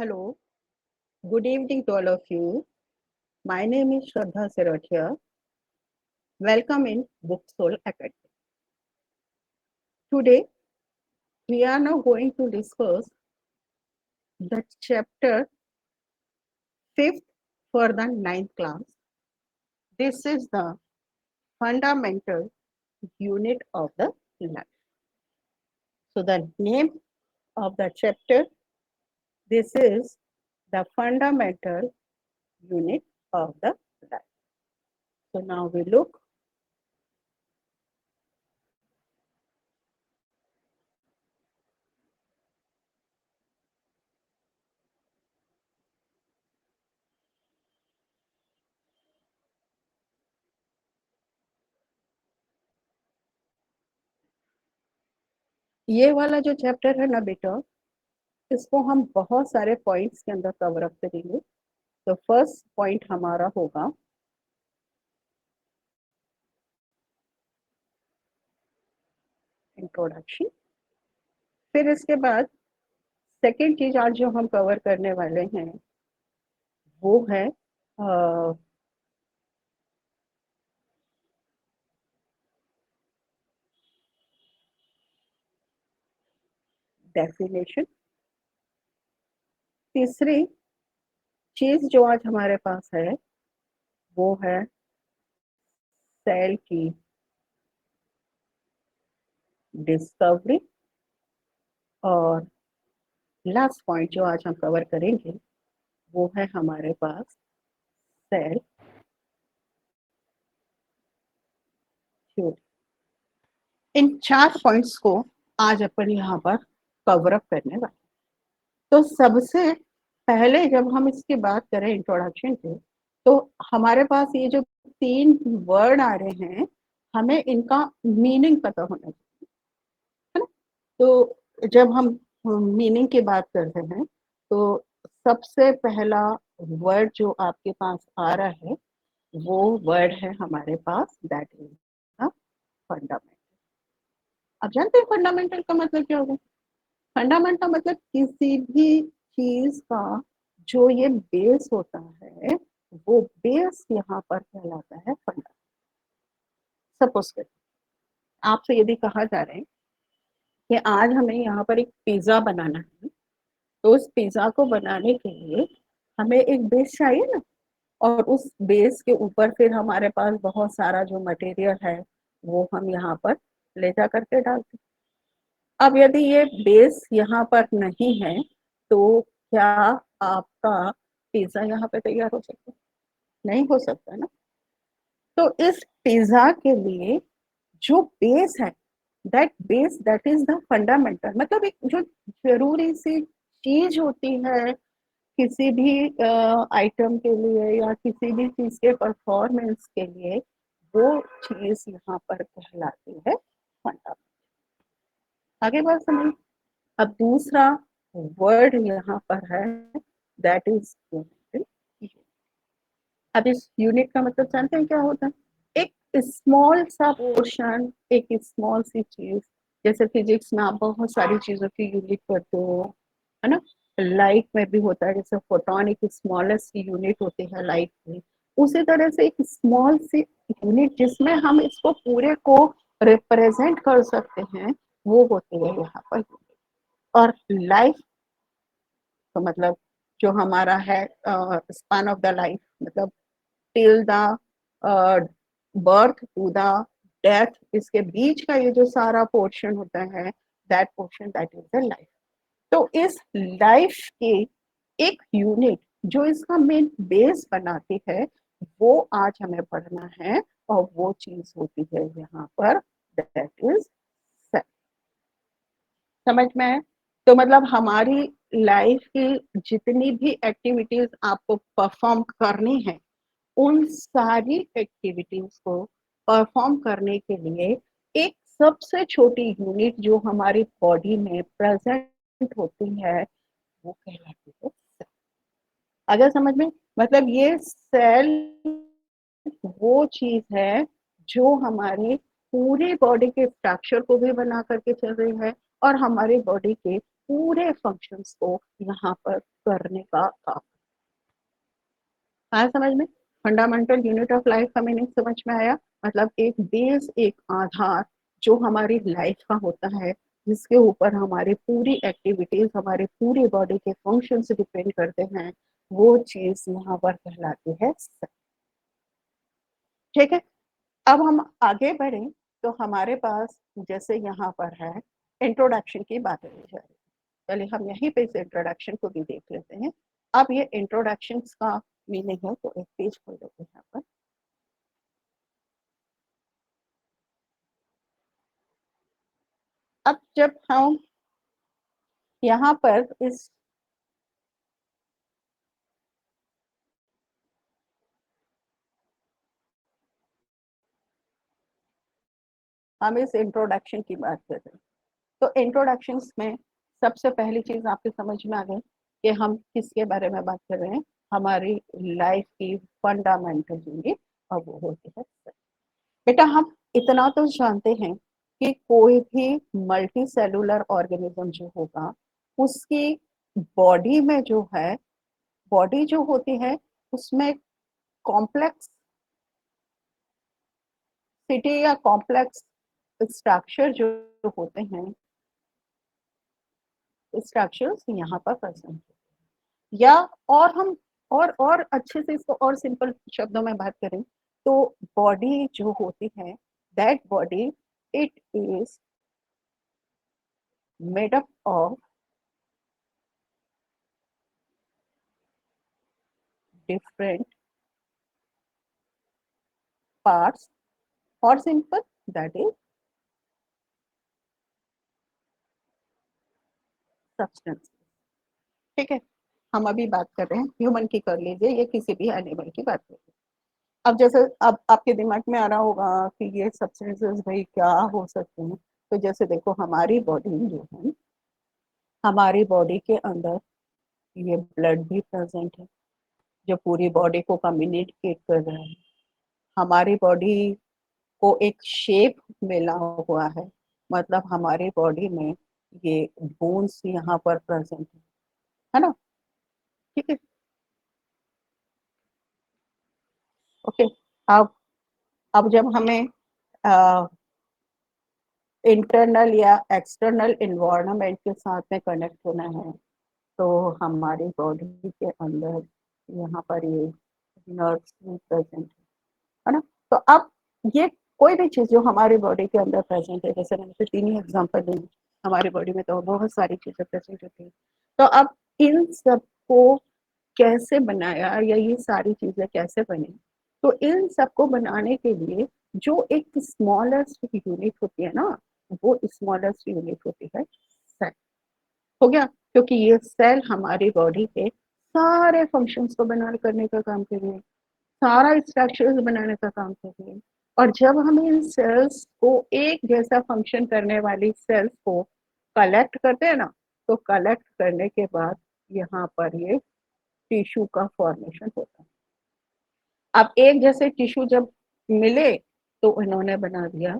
Hello, good evening to all of you. My name is Shraddha Sirathia. Welcome in Book Soul Academy. Today, we are now going to discuss the chapter 5th for the ninth class. This is the fundamental unit of the life. So, the name of the chapter, this is the fundamental unit of the life. So, now we look ये वाला जो chapter है ना बेटा, इसको हम बहुत सारे पॉइंट्स के अंदर कवर अप करेंगे। तो फर्स्ट पॉइंट हमारा होगा इंट्रोडक्शन। फिर इसके बाद सेकेंड चीज आज जो हम कवर करने वाले हैं वो है डेफिनेशन। तीसरी चीज जो आज हमारे पास है वो है सेल की डिस्कवरी। और लास्ट पॉइंट जो आज हम कवर करेंगे वो है हमारे पास सेल थ्योरी। इन 4 पॉइंट्स को आज अपन यहाँ पर कवर अप करने वाले। तो सबसे पहले जब हम इसकी बात करें इंट्रोडक्शन की, तो हमारे पास ये जो 3 वर्ड आ रहे हैं, हमें इनका मीनिंग पता होना चाहिए, है ना। तो जब हम मीनिंग की बात करते हैं तो सबसे पहला वर्ड जो आपके पास आ रहा है वो वर्ड है हमारे पास, दैट इज फंडामेंटल। अब जानते हैं फंडामेंटल का मतलब क्या होगा? फंडामेंटल मतलब किसी भी चीज का जो ये बेस होता है, वो बेस यहाँ पर कहलाता है फंडामेंटल। सपोज करिए आपसे यदि कहा जा रहा है कि आज हमें यहाँ पर एक पिज्जा बनाना है, तो उस पिज्जा को बनाने के लिए हमें एक बेस चाहिए ना, और उस बेस के ऊपर फिर हमारे पास बहुत सारा जो मटेरियल है वो हम यहाँ पर ले जा करके डालते हैं। अब यदि ये बेस यहाँ पर नहीं है तो क्या आपका पिज्जा यहाँ पे तैयार हो सकता है? नहीं हो सकता ना। तो इस पिज्जा के लिए जो बेस है, that base that is the fundamental. मतलब एक जो जरूरी सी चीज होती है किसी भी आइटम के लिए या किसी भी चीज के परफॉर्मेंस के लिए, वो चीज यहाँ पर कहलाती है फंडामेंटल। आगे बात समझ। अब दूसरा वर्ड यहाँ पर है, दैट इज यूनिट। अब इस यूनिट का मतलब जानते हैं क्या होता है? एक स्मॉल सा पोर्शन, एक स्मॉल सी चीज। जैसे फिजिक्स में आप बहुत सारी चीजों की यूनिट करते हो, है ना। लाइट में भी होता है, जैसे फोटोन एक स्मॉलेस्ट यूनिट होती है लाइट की। उसी तरह से एक स्मॉल सी यूनिट जिसमें हम इसको पूरे को रिप्रेजेंट कर सकते हैं, वो होती है यहाँ पर। और लाइफ तो मतलब जो हमारा है स्पान ऑफ द लाइफ, मतलब till the birth to the death, इसके बीच का ये जो सारा पोर्शन होता है, that portion that is the life. तो इस लाइफ के एक यूनिट जो इसका मेन बेस बनाती है, वो आज हमें पढ़ना है। और वो चीज होती है यहाँ पर, दैट इज सेल। समझ में है? तो मतलब हमारी लाइफ की जितनी भी एक्टिविटीज आपको परफॉर्म करनी है, उन सारी एक्टिविटीज को परफॉर्म करने के लिए एक सबसे छोटी यूनिट जो हमारी बॉडी में प्रेजेंट होती है वो कहलाती है सेल। अगर समझ में, मतलब ये सेल वो चीज है जो हमारी पूरी बॉडी के स्ट्रक्चर को भी बना करके चल रही है, और हमारे बॉडी के पूरे फंक्शंस को यहाँ पर करने का काम। आया समझ में? फंडामेंटल यूनिट ऑफ लाइफ का मीनिंग समझ में आया? मतलब एक बेस, एक आधार जो हमारी लाइफ का होता है, जिसके ऊपर हमारी पूरी एक्टिविटीज, हमारे पूरी बॉडी के फंक्शंस डिपेंड करते हैं, वो चीज यहाँ पर कहलाती है सेल। ठीक है, अब हम आगे बढ़े तो हमारे पास जैसे यहाँ पर है इंट्रोडक्शन की बात की जा रही है। पहले हम यहीं पे इस इंट्रोडक्शन को भी देख लेते हैं। अब ये इंट्रोडक्शन का मीनिंग है, तो एक पेज खोल देते हैं यहाँ पर। अब जब हम यहाँ पर इस इंट्रोडक्शन की बात कर रहे हैं, तो इंट्रोडक्शन में सबसे पहली चीज आपके समझ में आ गई कि हम किसके बारे में बात कर रहे हैं। हमारी लाइफ की फंडामेंटल यूनिट, और वो होती है सेल। बेटा हम इतना तो जानते हैं कि कोई भी मल्टी सेलुलर ऑर्गेनिज्म जो होगा, उसकी बॉडी में जो है, बॉडी जो होती है उसमें कॉम्प्लेक्स सिटी या कॉम्प्लेक्स स्ट्रक्चर जो होते हैं, स्ट्रक्चर्स यहाँ पर प्रेजेंट है। या और हम और अच्छे से इसको और सिंपल शब्दों में बात करें तो बॉडी जो होती है, that body it is made up of different parts, और सिंपल दैट इज सब्सटेंस। ठीक है, हम अभी बात कर रहे हैं ह्यूमन की, कर लीजिए, ये किसी भी एनिमल की बात कर लीजिए। अब जैसे अब आपके दिमाग में आ रहा होगा कि ये सब्सटेंसेस भाई क्या हो सकते हैं। तो जैसे देखो हमारी बॉडी जो है, हमारी बॉडी के अंदर ये ब्लड भी प्रेजेंट है जो पूरी बॉडी को कम्युनिकेट कर रहा है। हमारी बॉडी को एक शेप मिला हुआ है, मतलब हमारी बॉडी में ये बोन्स यहाँ पर प्रेजेंट है ना? ठीक है, ओके। अब अब जब हमें इंटरनल या एक्सटर्नल इन्वायरमेंट के साथ में कनेक्ट होना है, तो हमारी बॉडी के अंदर यहाँ पर ये नर्व्स भी प्रेजेंट है ना? तो अब ये कोई भी चीज जो हमारी बॉडी के अंदर प्रेजेंट है, जैसे मैंने तो तीन ही एग्जांपल दी, हमारी बॉडी में तो बहुत सारी चीजें प्रेजेंट होती हैं। तो अब इन सबको कैसे बनाया, या ये सारी चीजें कैसे बनी, तो इन सबको बनाने के लिए जो एक स्मॉलेस्ट यूनिट होती है ना, वो स्मॉलेस्ट यूनिट होती है सेल। हो गया, क्योंकि ये सेल हमारी बॉडी के सारे फंक्शंस को बना करने का काम कर रही है, सारा स्ट्रक्चर्स बनाने का काम कर रही है। और जब हम इन सेल्स को, एक जैसा फंक्शन करने वाली सेल्स को कलेक्ट करते हैं ना, तो कलेक्ट करने के बाद यहाँ पर ये टिश्यू का फॉर्मेशन होता है। अब एक जैसे टिश्यू जब मिले तो इन्होंने बना दिया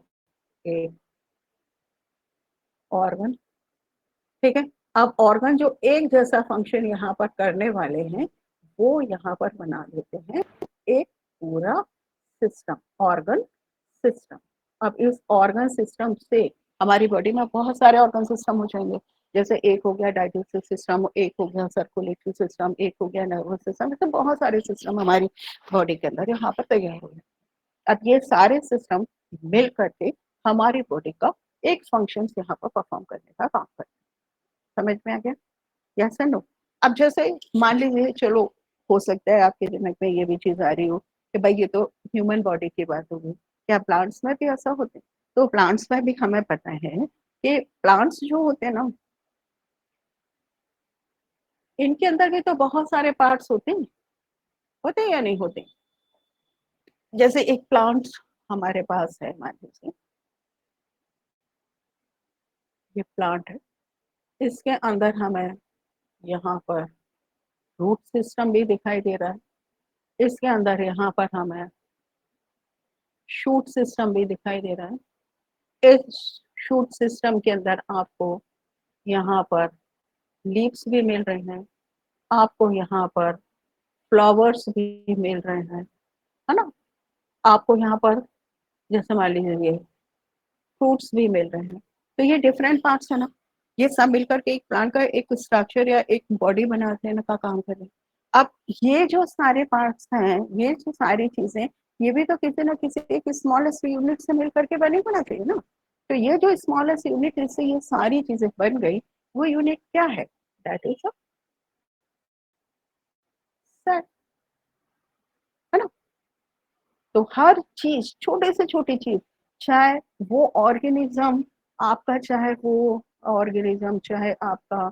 एक ऑर्गन। ठीक है, अब ऑर्गन जो एक जैसा फंक्शन यहाँ पर करने वाले हैं, वो यहाँ पर बना देते हैं एक पूरा सिस्टम, ऑर्गन सिस्टम। अब इस ऑर्गन सिस्टम से हमारी बॉडी में बहुत सारे ऑर्गन सिस्टम हो जाएंगे। जैसे एक हो गया डाइजेस्टिव सिस्टम, एक हो गया सर्कुलेटरी सिस्टम, एक हो गया नर्वस सिस्टम, ऐसे बहुत सारे सिस्टम हमारी बॉडी के अंदर यहाँ पर तैयार हो गए। अब ये सारे सिस्टम मिल करके हमारी बॉडी का एक फंक्शन यहाँ पर परफॉर्म करने का काम करते हैं। समझ में आ गया? Yes and no? अब जैसे मान लीजिए, चलो हो सकता है आपके दिमाग में ये भी चीज आ रही हो कि भाई ये तो ह्यूमन बॉडी की बात होगी, क्या प्लांट्स में भी ऐसा होता है? तो प्लांट्स में भी हमें पता है कि प्लांट्स जो होते हैं ना, इनके अंदर भी तो बहुत सारे पार्ट्स होते हैं या नहीं होते? जैसे एक प्लांट हमारे पास है, मान लीजिए ये प्लांट है, इसके अंदर हमें यहाँ पर रूट सिस्टम भी दिखाई दे रहा है, इसके अंदर यहाँ पर हमें शूट सिस्टम भी दिखाई दे रहा है। इस शूट सिस्टम के अंदर आपको यहाँ पर लीव्स भी मिल रहे हैं, आपको यहाँ पर फ्लावर्स भी मिल रहे हैं, है ना? आपको यहाँ पर जैसे मान लीजिए फ्रूट्स भी मिल रहे हैं। तो ये डिफरेंट पार्ट्स है ना, ये सब मिलकर के एक प्लांट का एक स्ट्रक्चर या एक बॉडी बनाते ना का काम करें। अब ये जो सारे पार्ट्स हैं, ये जो सारी चीजें, ये भी तो किसी ना किसी एक स्मॉलेस्ट यूनिट से मिलकर के बने होना चाहिए ना। तो ये जो स्मॉलेस्ट यूनिट इससे ये सारी चीजें बन गई, वो यूनिट क्या है? दैट इज अ सेल, है ना? तो हर चीज, छोटे से छोटी चीज, चाहे वो ऑर्गेनिज्म आपका, चाहे वो ऑर्गेनिज्म, चाहे आपका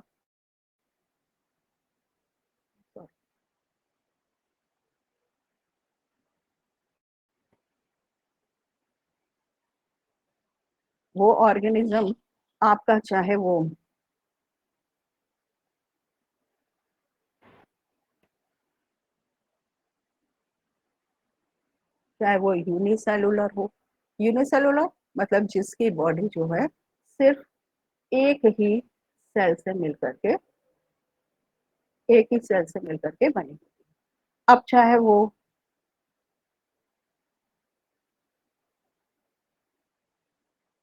वो ऑर्गेनिज्म आपका, चाहे वो यूनिसेलुलर हो। यूनिसेलुलर मतलब जिसकी बॉडी जो है सिर्फ एक ही सेल से मिलकर के, एक ही सेल से मिलकर के बनी। अब चाहे वो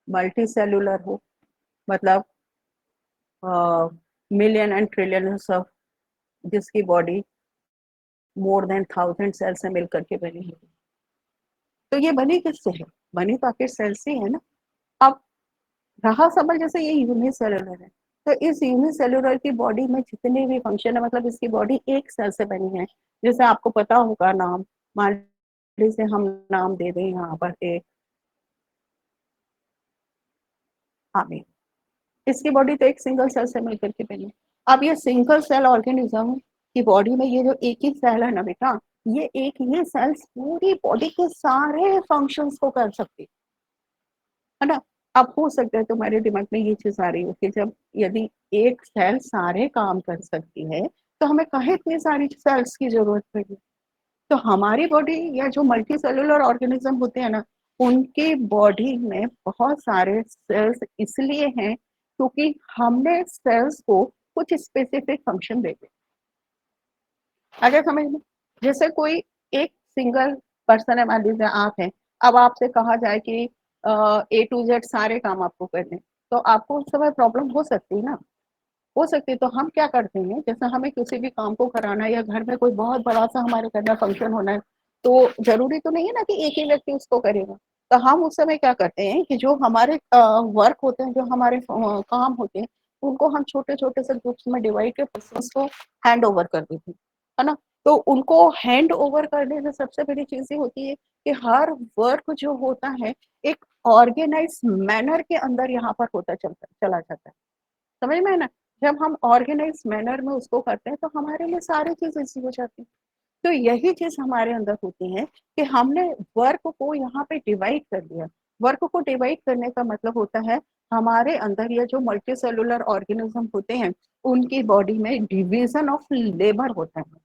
मल्टी सेलुलर हो, मतलब मिलियन एंड ट्रिलियन ऑफ, जिसकी बॉडी मोर देन 1000 सेल से मिलकर के बनी है। तो ये बनी किससे है? बनी तो आखिर सेल से है ना। अब रहा सवाल, जैसे ये यूनिसेलुलर है, तो इस यूनिसेलुलर की बॉडी में जितने भी फंक्शन है, मतलब इसकी बॉडी एक सेल से बनी है। जैसे आपको पता होगा नाम, मान लीजिए हम नाम दे दें यहाँ पर एक आमिर, इसकी बॉडी तो एक सिंगल सेल से मिलकर के बनी है। अब ये सिंगल सेल ऑर्गेनिज्म की बॉडी में ये जो एक ही सेल है ना बेटा, ये एक ही सेल्स पूरी बॉडी के सारे फंक्शंस को कर सकती है ना। अब हो सकता है तुम्हारे दिमाग में ये चीज आ रही हो कि जब यदि एक सेल सारे काम कर सकती है, तो हमें काहे इतनी सारी सेल्स की जरूरत पड़ी? तो हमारी बॉडी या जो मल्टी सेलुलर ऑर्गेनिज्म होते हैं ना, उनकी बॉडी में बहुत सारे सेल्स इसलिए हैं क्योंकि हमने सेल्स को कुछ स्पेसिफिक फंक्शन दे दिए। अगर समझ में, जैसे कोई एक सिंगल पर्सन है, मान लीजिए आप हैं, अब आपसे कहा जाए कि A to Z सारे काम आपको करने, तो आपको उस समय प्रॉब्लम हो सकती है ना, हो सकती है। तो हम क्या करते हैं, जैसे हमें किसी भी काम को कराना है या घर में कोई बहुत बड़ा सा हमारे घर में फंक्शन होना है, तो जरूरी तो नहीं है ना कि एक ही व्यक्ति उसको करेगा। तो हम उस समय क्या करते हैं कि जो हमारे वर्क होते हैं, जो हमारे काम होते हैं, उनको हम छोटे छोटे से ग्रुप्स में डिवाइड कर पर्सन को हैंड ओवर कर देते हैं, है ना। तो उनको हैंड ओवर करने से सबसे बड़ी चीज ये होती है कि हर वर्क जो होता है एक ऑर्गेनाइज मैनर के अंदर यहाँ पर होता चला जाता है। समझ में है ना। जब हम ऑर्गेनाइज मैनर में उसको करते हैं तो हमारे लिए सारी चीज इजी हो जाती है। तो यही चीज हमारे अंदर होती है कि हमने वर्क को यहाँ पे डिवाइड कर दिया। वर्क को डिवाइड करने का मतलब होता है हमारे अंदर ये जो मल्टी सेलुलर ऑर्गेनिज्म होते हैं, उनकी बॉडी में डिवीजन ऑफ लेबर होता है।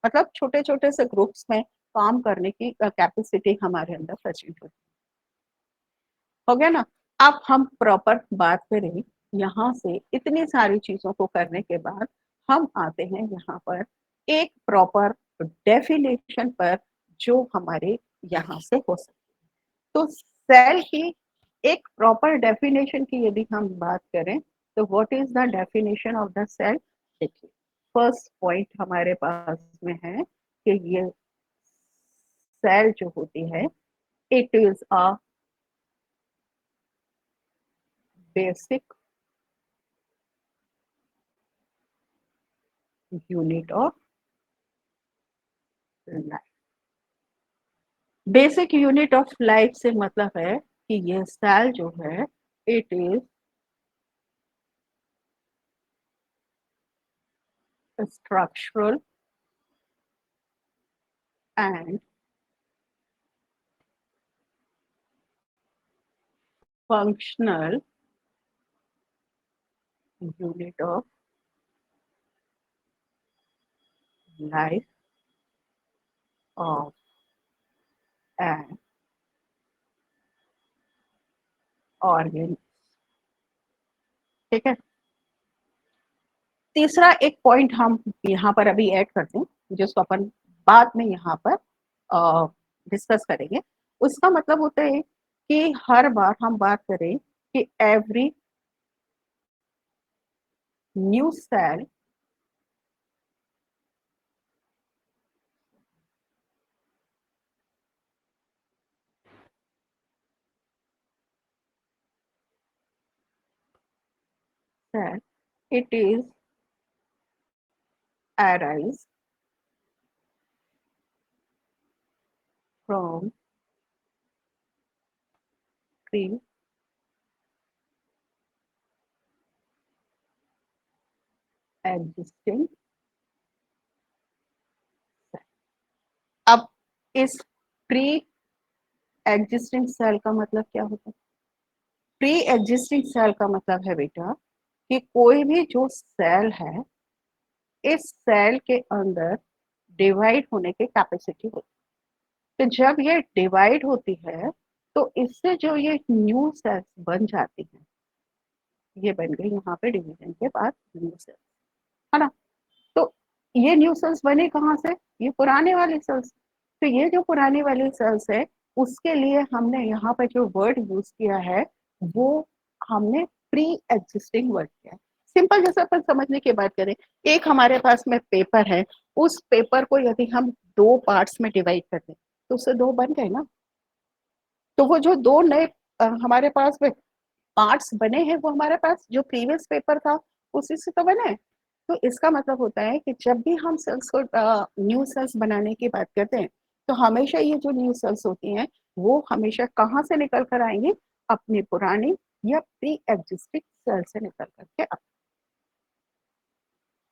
मतलब छोटे छोटे से ग्रुप्स में काम करने की कैपेसिटी हमारे अंदर प्रेजेंट होती है। हो गया ना। अब हम प्रॉपर बात करें, यहाँ से इतनी सारी चीजों को करने के बाद हम आते हैं यहाँ पर एक प्रॉपर डेफिनेशन पर, जो हमारे यहाँ से हो सकती है। तो सेल की एक प्रॉपर डेफिनेशन की यदि हम बात करें, तो what is the definition of the cell? देखिए, फर्स्ट पॉइंट हमारे पास में है कि ये सेल जो होती है, it is a basic unit of life. Basic unit of life से मतलब है कि ये सेल जो है, it is structural and functional unit of life of N organ. ठीक है। तीसरा एक पॉइंट हम यहाँ पर अभी ऐड करते हैं जिसको अपन बाद में यहाँ पर डिस्कस करेंगे। उसका मतलब होता है कि हर बार हम बात करें कि every new cell cell, it is arise from pre-existing cell। अब इस प्री एग्जिस्टिंग सेल का मतलब क्या होता है? प्री एग्जिस्टिंग सेल का मतलब है बेटा कि कोई भी जो सेल है, इस सेल के अंदर डिवाइड होने की कैपेसिटी होती है। तो जब ये डिवाइड होती है तो इससे जो ये न्यू सेल्स बन जाती हैं, ये बन गई यहाँ पे डिवीजन के बाद न्यू सेल्स, है ना। तो ये न्यू सेल्स बने कहाँ से? ये पुराने वाले सेल्स। तो ये जो पुराने वाले सेल्स है, उसके लिए हमने यहाँ पर जो वर्ड यूज किया है वो हमने प्री एग्जिस्टिंग वर्ड किया है। सिंपल जैसे अपन समझने की बात करें, एक हमारे पास में पेपर है, उस पेपर को यदि हम दो पार्ट्स में डिवाइड कर दें तो उससे दो बन गए ना। तो वो जो दो नए हमारे पास में पार्ट्स बने हैं वो हमारे पास जो प्रीवियस पेपर था उसी से तो बने हैं। तो इसका मतलब होता है कि जब भी हम सेल्स को न्यू सेल्स बनाने की बात करते हैं तो हमेशा ये जो न्यू सेल्स होती हैं वो हमेशा कहाँ से निकल कर आएंगी? अपने पुराने या प्री एग्जिस्टिंग सेल से निकल करके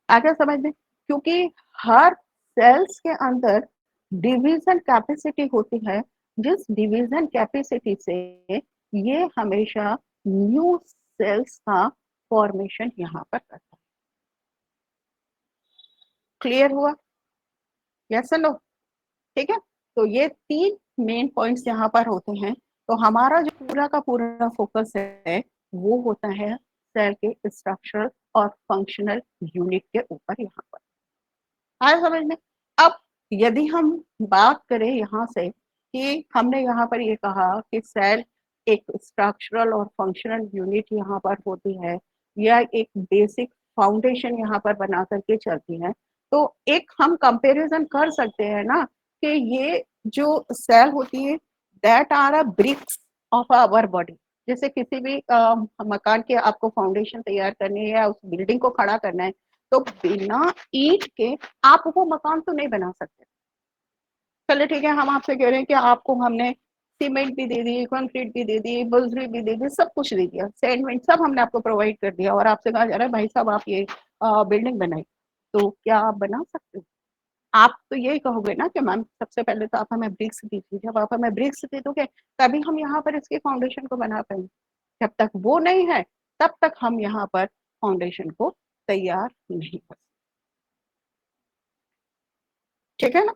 आगे समझ में। क्योंकि हर सेल्स के अंदर डिवीजन कैपेसिटी होती है, जिस डिवीजन कैपेसिटी से ये हमेशा न्यू सेल्स का फॉर्मेशन यहाँ पर करता है। क्लियर हुआ? Yes no? ठीक है। तो ये तीन मेन पॉइंट्स यहाँ पर होते हैं। तो हमारा जो पूरा का पूरा फोकस है वो होता है सेल के स्ट्रक्चरल और फंक्शनल यूनिट के ऊपर यहाँ पर। आया समझ में? अब यदि हम बात करें यहाँ से कि हमने यहाँ पर ये कहा कि सेल एक स्ट्रक्चरल और फंक्शनल यूनिट यहाँ पर होती है या एक बेसिक फाउंडेशन यहाँ पर बना करके चलती है, तो एक हम कंपैरिजन कर सकते हैं ना कि ये जो सेल होती है that are a bricks of our body. जैसे किसी भी मकान के आपको फाउंडेशन तैयार करनी है या उस बिल्डिंग को खड़ा करना है, तो बिना ईंट के आप वो मकान तो नहीं बना सकते। चलिए ठीक है, हम आपसे कह रहे हैं कि आपको हमने सीमेंट भी दे दी, कंक्रीट भी दे दी, बजरी भी दे दी, सब कुछ दे दिया, सैंडविच सब हमने आपको प्रोवाइड कर दिया और आपसे कहा जा रहा है भाई साहब आप ये बिल्डिंग बनाई, तो क्या आप बना सकते हो? आप तो यही कहोगे ना कि मैम सबसे पहले तो आप हमें ब्रिक्स दीजिए, जब आप हमें ब्रिक्स दे दोगे तभी हम यहाँ पर इसके फाउंडेशन को बना पाएंगे। जब तक वो नहीं है तब तक हम यहाँ पर फाउंडेशन को तैयार नहीं कर सकते। ठीक है ना?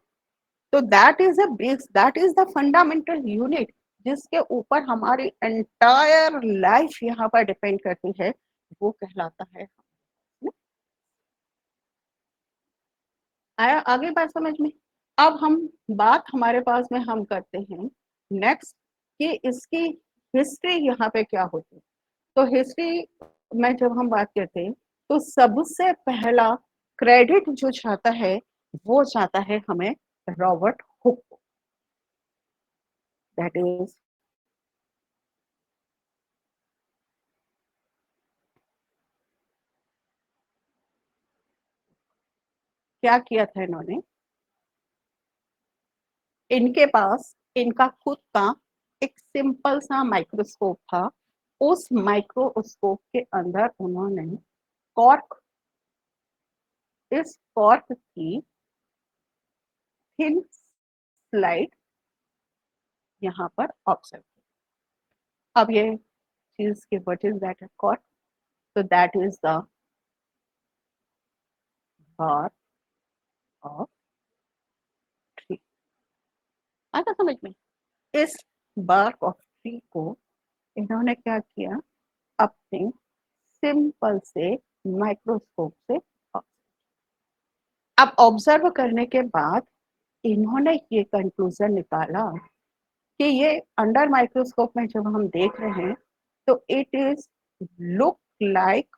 तो that is a base, that is the fundamental unit जिसके ऊपर हमारी एंटायर लाइफ यहाँ पर डिपेंड करती है, वो कहलाता है। आया आगे बात समझ में? अब हम बात हमारे पास में हम करते हैं नेक्स्ट कि इसकी हिस्ट्री यहाँ पे क्या होती है। तो हिस्ट्री में जब हम बात करते हैं तो सबसे पहला क्रेडिट जो चाहता है वो चाहता है हमें रॉबर्ट हुक। दैट इज क्या किया था इन्होंने, इनके पास इनका खुद का एक सिंपल सा माइक्रोस्कोप था। उस माइक्रोस्कोप के अंदर उन्होंने कॉर्क, इस कॉर्क की थिन स्लाइड यहाँ पर ऑब्जर्व की। अब ये चीज की व्हाट इज दैट कॉर्क? तो that is the bar of tree. आता समझ में? इस बार्क ऑफ ट्री को इन्होंने क्या किया, अपने सिंपल से माइक्रोस्कोप से अब ऑब्जर्व करने के बाद इन्होंने ये कंक्लूजन निकाला कि ये अंडर माइक्रोस्कोप में जब हम देख रहे हैं तो it is look like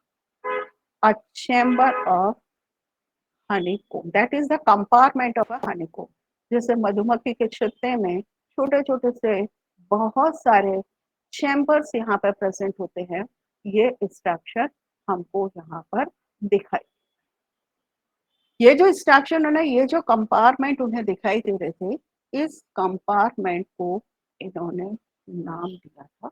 a chamber of honeycomb, that is the compartment of a honeycomb. जैसे मधुमक्खी के छत्ते में छोटे छोटे से बहुत सारे चैम्बर्स यहाँ पर प्रेजेंट होते हैं, ये स्ट्रक्चर हमको यहाँ पर दिखाई, ये जो स्ट्रक्चर उन्हें, ये जो कंपार्टमेंट उन्हें दिखाई दे रहे थे, इस कंपार्टमेंट को इन्होंने नाम दिया था,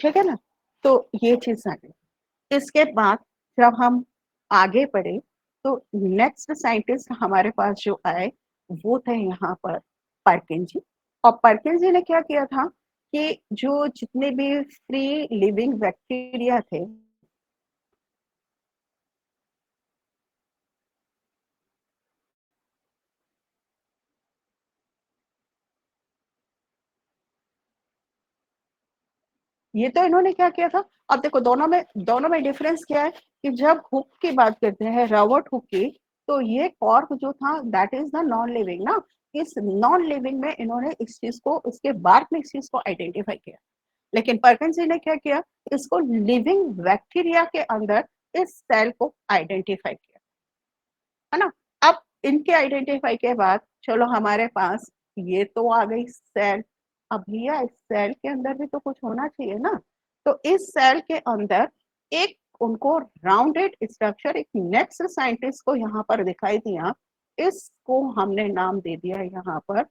ठीक है ना। तो ये चीज आ गई। इसके बाद जब हम आगे बढ़े तो नेक्स्ट साइंटिस्ट हमारे पास जो आए वो थे यहाँ पर परकिंजी। और परकिंजी ने क्या किया था कि जो जितने भी फ्री लिविंग बैक्टीरिया थे, ये तो इन्होंने क्या किया था। अब देखो दोनों में डिफरेंस क्या है कि जब हुक की बात करते हैं, रॉबर्ट हुक की, तो ये कॉर्क जो था that is the non living ना। इस नॉन लिविंग में इन्होंने इस चीज को, उसके बाद में इस चीज को आइडेंटिफाई किया। लेकिन परकिंसी ने क्या किया, इसको लिविंग बैक्टीरिया के अंदर इस सेल को आइडेंटिफाई किया, है ना। अब इनके आइडेंटिफाई के बाद चलो हमारे पास ये तो आ गई सेल। अब भैया इस सेल के अंदर भी तो कुछ होना चाहिए ना। तो इस सेल के अंदर एक उनको राउंडेड स्ट्रक्चर, एक नेक्स्ट साइंटिस्ट को यहाँ पर दिखाई दिया, इसको हमने नाम दे दिया यहाँ पर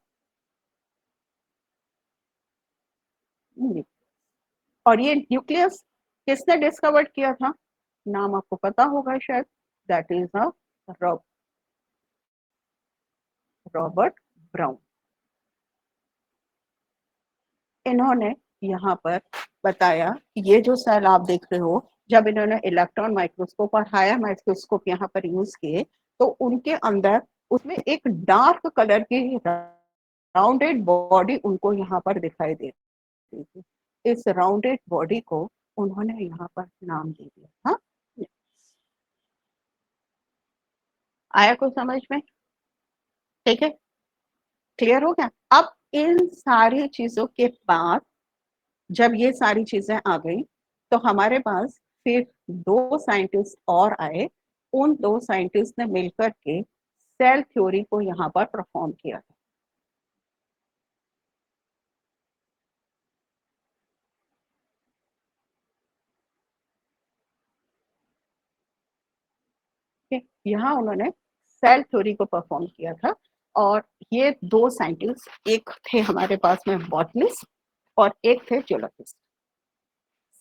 न्यूक्लियस। और ये न्यूक्लियस किसने डिस्कवर किया था, नाम आपको पता होगा शायद, दैट इज रॉबर्ट ब्राउन। इन्होंने यहाँ पर बताया ये जो सेल आप देख रहे हो, जब इन्होंने इलेक्ट्रॉन माइक्रोस्कोप और हायर माइक्रोस्कोप यहाँ पर यूज किए तो उनके अंदर उसमें एक डार्क कलर की राउंडेड बॉडी उनको यहाँ पर दिखाई दे रही थी। इस राउंडेड बॉडी को उन्होंने यहाँ पर नाम दे दिया। हाँ, आया कुछ समझ में, ठीक है, क्लियर हो गया। अब इन सारी चीजों के बाद जब ये सारी चीजें आ गई तो हमारे पास फिर दो साइंटिस्ट और आए। उन दो साइंटिस्ट ने मिलकर के सेल थ्योरी को यहाँ पर परफॉर्म किया। यहाँ उन्होंने सेल थ्योरी को परफॉर्म किया था। और ये दो साइंटिस्ट, एक थे हमारे पास में बॉटनिस्ट और एक थे जियोलॉजिस्ट,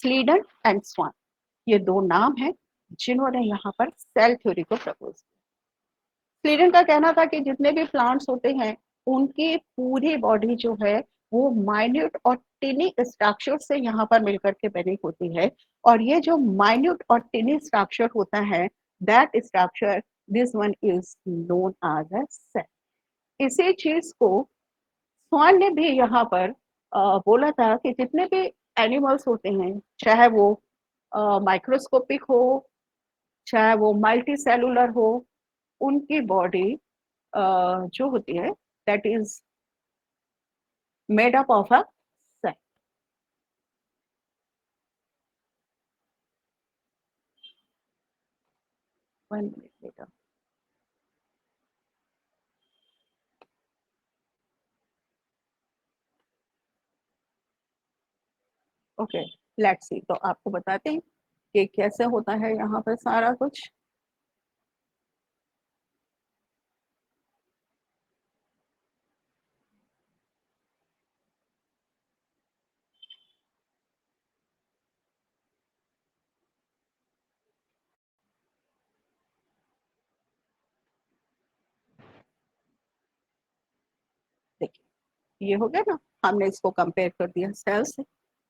स्लीडन एंड स्वान। ये दो नाम हैं जिन्होंने यहाँ पर सेल थ्योरी को प्रपोज किया। स्लीडन का कहना था कि जितने भी प्लांट्स होते हैं उनकी पूरी बॉडी जो है वो माइन्यूट और टिनी स्ट्रक्चर से यहाँ पर मिलकर के बनी होती है। और ये जो माइन्यूट और टिनी स्ट्रक्चर होता है, that structure, this one is known as a cell. इसी चीज को स्वान ने भी यहाँ पर बोला था कि जितने भी एनिमल्स होते हैं, चाहे वो माइक्रोस्कोपिक हो, चाहे वो मल्टी सेलुलर हो, उनकी बॉडी जो होती है that is made up of a cell. One minute later, okay, let's see. तो आपको बताते हैं कि कैसे होता है यहाँ पर सारा कुछ। देखिए ये हो गया ना, हमने इसको कंपेयर कर दिया सेल से,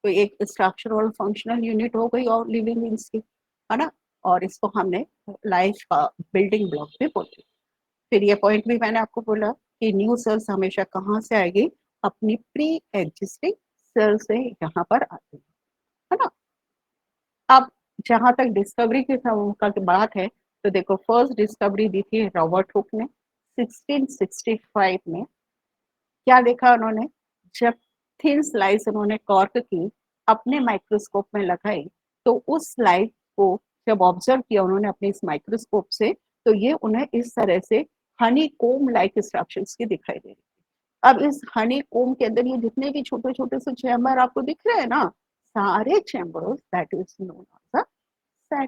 तो एक स्ट्रक्चरल फंक्शनल यूनिट हो गई और लिविंग बींग्स की, है ना। और इसको हमने लाइफ का बिल्डिंग ब्लॉक भी बोलते हैं। फिर ये पॉइंट भी मैंने आपको बोला कि न्यू सेल्स हमेशा कहाँ से आएगी, अपनी प्री एग्जिस्टिंग सेल से यहाँ पर आती है ना। अब जहां तक डिस्कवरी की बात है, तो देखो फर्स्ट डिस्कवरी दी थी रॉबर्ट हुक ने 1665 में। क्या देखा उन्होंने, जब थिन स्लाइस उन्होंने कॉर्क की अपने माइक्रोस्कोप में लगाई, तो उस स्लाइस को जब ऑब्जर्व किया उन्होंने अपने इस माइक्रोस्कोप से, तो ये उन्हें इस तरह से हनी कोम लाइक स्ट्रक्चर्स की दिखाई दे रही। अब इस हनी कोम के अंदर ये जितने भी छोटे छोटे से चैम्बर आपको दिख रहे हैं ना, सारे chambers that is known as a cell.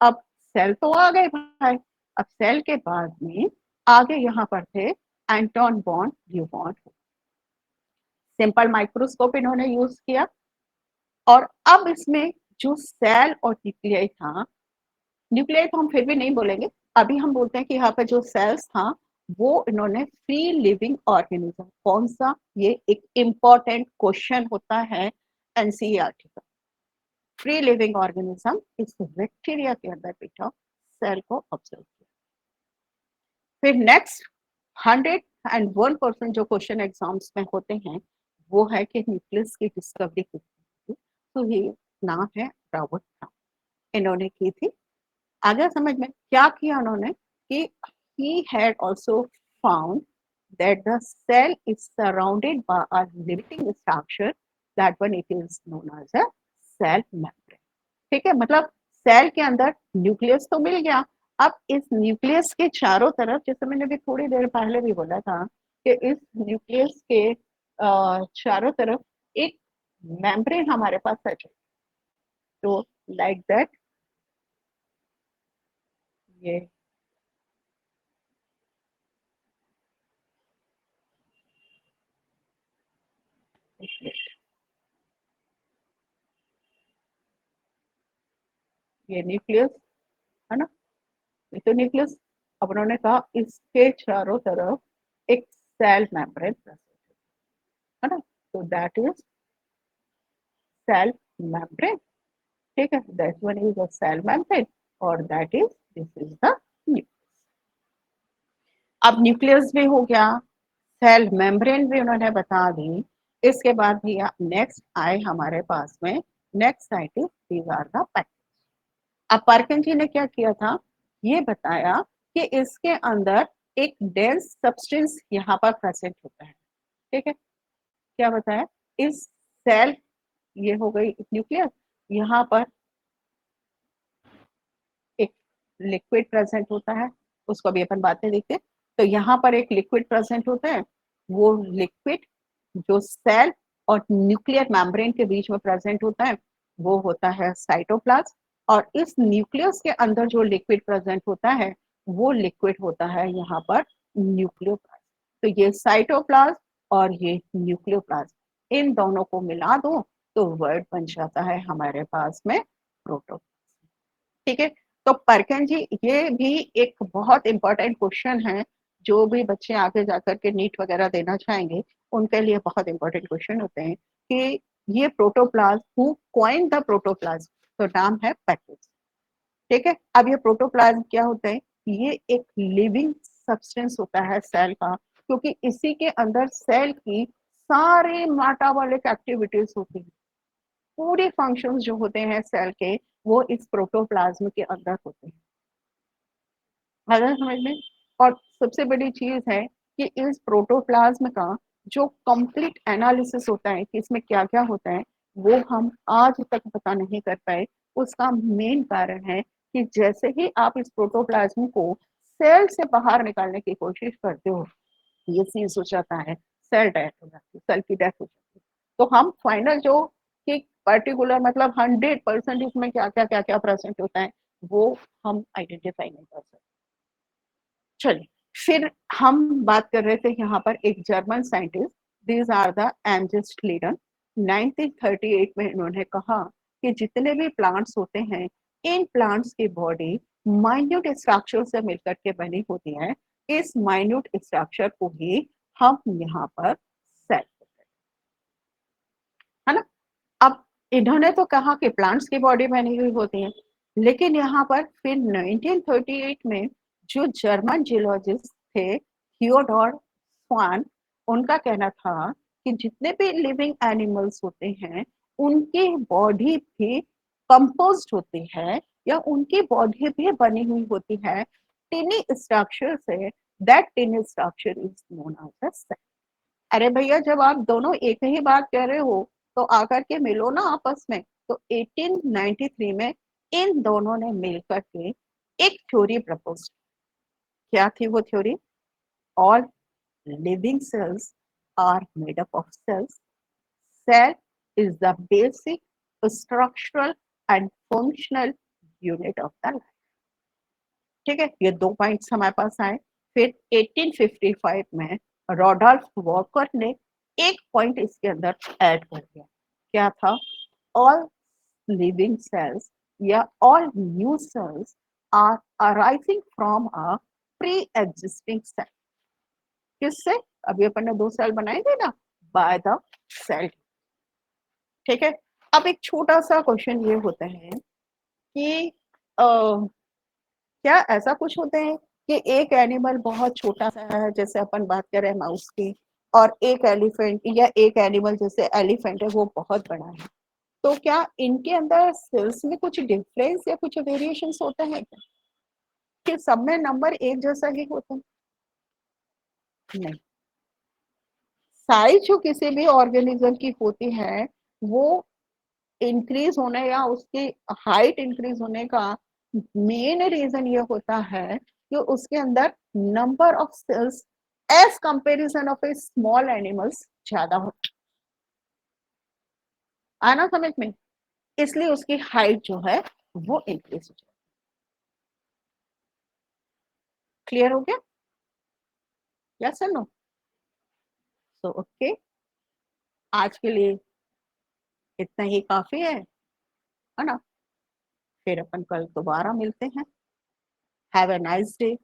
अब सेल तो आ गए भाई, अब सेल के बाद में आगे यहाँ पर थे एंटोन बॉन ड्यूपॉन्ट। सिंपल माइक्रोस्कोप इन्होंने यूज किया, और अब इसमें जो सेल और न्यूक्लियाई था, न्यूक्लियाई तो हम फिर भी नहीं बोलेंगे, अभी हम बोलते हैं कि यहाँ पे जो सेल्स था वो इन्होंने फ्री लिविंग ऑर्गेनिज्म, कौन सा, ये एक इंपॉर्टेंट क्वेश्चन होता है एनसीईआरटी का। फ्री लिविंग ऑर्गेनिज्म इस बैक्टीरिया के अंदर बैठा सेल को ऑब्जर्व किया। फिर नेक्स्ट 101% जो क्वेश्चन एग्जाम्स में होते हैं वो है कि न्यूक्लियस की डिस्कवरी किसने की। तो ये नाम है रॉबर्ट था, इन्होंने की थी। आगे समझ में क्या किया उन्होंने कि he had also found that the cell is surrounded by a limiting structure, that one it is known as a cell membrane। ठीक है, मतलब सेल के अंदर न्यूक्लियस तो मिल गया, अब इस न्यूक्लियस के चारों तरफ, जैसे मैंने भी थोड़ी देर पहले भी बोला था कि इस न्यूक्लियस के चारों तरफ एक मेम्ब्रेन हमारे पास है। तो लाइक दैट ये ये न्यूक्लियस है ना, ये तो न्यूक्लियस। अब उन्होंने कहा इसके चारों तरफ एक सेल मेम्ब्रेन है ना, तो दैट इज सेल मेम्ब्रेन। ठीक है, that one is a cell membrane, और that is this is the nucleus. अब न्यूक्लियस भी हो गया, सेल मेम्ब्रेन भी उन्होंने बता दी। इसके बाद भी नेक्स्ट आए हमारे पास में, next site is these are the package. अब पार्किन जी ने क्या किया था, ये बताया कि इसके अंदर एक डेंस सब्सटेंस यहाँ पर प्रेजेंट होता है। ठीक है, क्या बताया, इस सेल, ये हो गई न्यूक्लियस, यहाँ पर एक लिक्विड प्रेजेंट होता है, उसको भी अपन बातें देखते हैं। तो यहाँ पर एक लिक्विड प्रेजेंट होता है, वो लिक्विड जो सेल और न्यूक्लियर मेम्ब्रेन के बीच में प्रेजेंट होता है वो होता है साइटोप्लाज्म, और इस न्यूक्लियस के अंदर जो लिक्विड प्रेजेंट होता है वो लिक्विड होता है यहाँ पर न्यूक्लियोप्लाज्म। तो ये साइटोप्लाज्म और ये न्यूक्लियोप्लाज्म, इन दोनों को मिला दो तो वर्ड बन जाता है हमारे पास में प्रोटोप्लाज्म। ठीक है, तो परकन जी ये भी एक बहुत इंपॉर्टेंट क्वेश्चन है, जो भी बच्चे आगे जाकर के नीट वगैरह देना चाहेंगे उनके लिए बहुत इंपॉर्टेंट क्वेश्चन होते हैं कि ये protoplasm, who coined the protoplasm, तो नाम है पैकेज। ठीक है, अब ये प्रोटोप्लाज्म क्या होता है, ये एक लिविंग सब्सटेंस होता है सेल का, क्योंकि इसी के अंदर सेल की सारी मेटाबॉलिक एक्टिविटीज होती है, पूरे फंक्शंस जो होते हैं सेल के वो इस प्रोटोप्लाज्म के अंदर होते हैं। अगर समझ में, और सबसे बड़ी चीज है कि इस प्रोटोप्लाज्म का जो कंप्लीट एनालिसिस होता है कि इसमें क्या क्या होता है, वो हम आज तक पता नहीं कर पाए। उसका मेन कारण है कि जैसे ही आप इस प्रोटोप्लाज्म को सेल से बाहर निकालने की कोशिश करते हो, ये सीज हो जाता है, सेल डेथ हो जाती है, सेल की डेथ हो जाती है। तो हम फाइनल जो कि पर्टिकुलर मतलब 100% इसमें क्या क्या प्रेजेंट होता है वो हम आइडेंटिफाई नहीं कर सकते। चलिए, फिर हम बात कर रहे थे यहाँ पर एक German scientist, these are the एंजिस्ट लीडन। 1938 में इन्होंने कहा कि जितने भी प्लांट्स होते हैं, इन प्लांट्स की बॉडी माइन्यूट स्ट्रक्चर से मिलकर के बनी होती है। इस माइन्यूट स्ट्रक्चर को ही हम यहाँ पर सेल है ना। अब इन्होंने तो कहा कि प्लांट्स की बॉडी बनी हुई होती है, लेकिन यहाँ पर फिर 1938 में जो जर्मन जियोलॉजिस्ट थे थियोडोर स्वान, उनका कहना था कि जितने भी लिविंग एनिमल्स होते हैं उनकी बॉडी भी कंपोज्ड होती है या उनकी बॉडी भी बनी हुई होती है टिनी स्ट्रक्चर से, that tiny structure is known as a cell. अरे भैया जब आप दोनों एक ही बात कह रहे हो तो आकर के मिलो ना आपस में। तो 1893 में इन दोनों ने मिलकर के एक थ्योरी प्रपोज। क्या थी वो theory? All living cells are made up of cells, cell is the basic structural and functional unit of the life. ठीक है, ये दो पॉइंट्स हमारे पास आए। फिर 1855 में रॉडोल्फ वॉकर ने एक पॉइंट इसके अंदर ऐड कर दिया। क्या था? ऑल लिविंग सेल्स या all new cells are arising from a pre existing cell. किससे? अभी अपन ने दो सेल बनाए थे ना, बाय द सेल। ठीक है, अब एक छोटा सा क्वेश्चन ये होता है कि क्या ऐसा कुछ होता है कि एक एनिमल बहुत छोटा सा है, जैसे अपन बात कर रहे हैं माउस की, और एक एलिफेंट या एक एनिमल जैसे एलिफेंट है वो बहुत बड़ा है, तो क्या इनके अंदर सेल्स में कुछ डिफरेंस या कुछ वेरिएशंस होते हैं क्या? कि सब में नंबर एक जैसा ही होता है? नहीं, साइज जो किसी भी ऑर्गेनिज्म की होती है वो इंक्रीज होने या उसकी हाइट इंक्रीज होने का मेन रीजन ये होता है कि उसके अंदर number of cells as comparison of a small animals ज्यादा होता है। आना समझ में? इसलिए उसकी हाइट जो है वो इंक्रीज हो जाए। क्लियर हो गया? यस और नो? सो ओके, आज के लिए इतना ही काफी है ना? फिर अपन कल दोबारा मिलते हैं। Have a nice day.